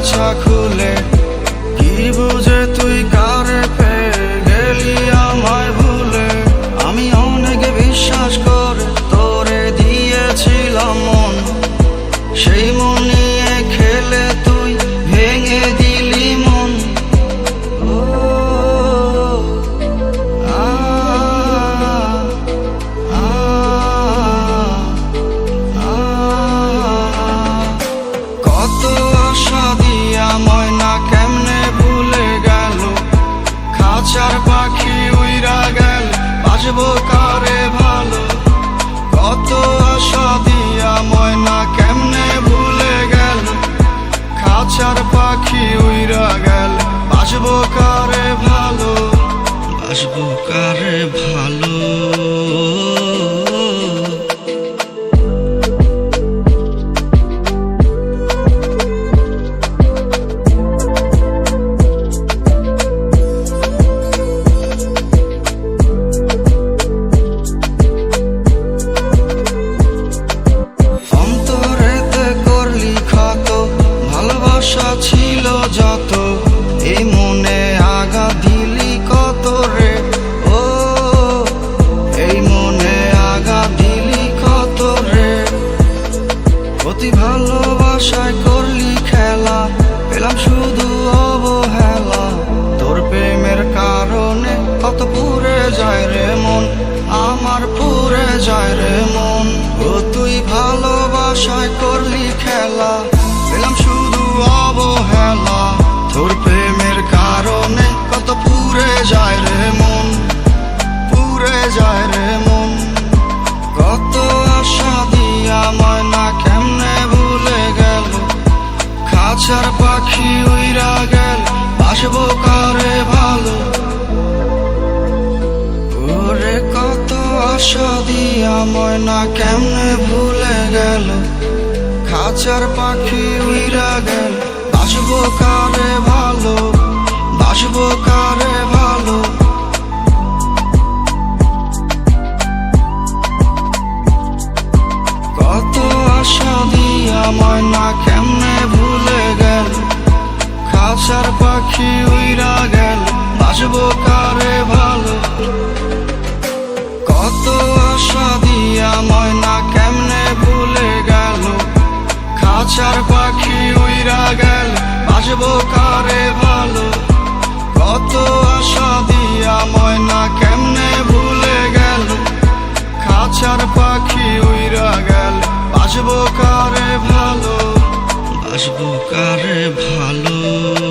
খাঁচা খুলে কি বুঝে তুই কারে পেয়ে গেলি আমায় ভুলে। আমি অনেক বিশ্বাস করে তোরে দিয়েছিলাম মন, সেই মন নিয়ে খেলে তুই ভেঙে দিলি মন। কত আশা দিয়া ময়না কেমনে ভুলে গেল, খাঁচার পাখি উইরা গেল বাজবো কারে ভালো। কত আশা দিয়া ময়না কেমনে ভুলে গেল, খাঁচার পাখি উইরা গেল বাজবো কারে ভালো, বাজবো কারে ভালো। ছিল যত এই মনে আগা দিলি কত রে, ও এই মনে আগা দিলি কত রে। অতি ভালোবাসায় করলি খেলা, পেলাম শুধু অবহেলা। তোর প্রেমের কারণে কত পুড়ে যায় রে মন, আমার পুড়ে যায় রে মন। ও তুই ভালোবাসায় করলি খেলা, পেলাম শুধু অবহেলা। তোর প্রেমের কারণে কত পুড়ে যায় রে মন, পুড়ে যায় রে মন। কত আশা দিয়া ময়না কেমনে ভুলে গেল, খাঁচার পাখি উইরা গেল বাসবো কারে ভালো। ওরে কত আশা দিয়া ময়না কেমনে ভুলে গেল, খাঁচার পাখি উইরা গেল বাসবো কারে ভালো, বাসবো কারে ভালো। কত আশা দিয়া ময়না কেমনে ভুলে গেল, খাঁচার পাখি উইরা গেল বাসবো কারে ভালো। কত আশা দিয়া ময়না কেমনে ভুলে গেল, খাঁচার পাখি উইরা গেল বাসবো কারে ভালো। কত আশা দিয়া ময়না কেমনে ভুলে গেল, খাঁচার পাখি উইরা গেল বাসবো কারে ভালো, বাসবো কারে ভালো।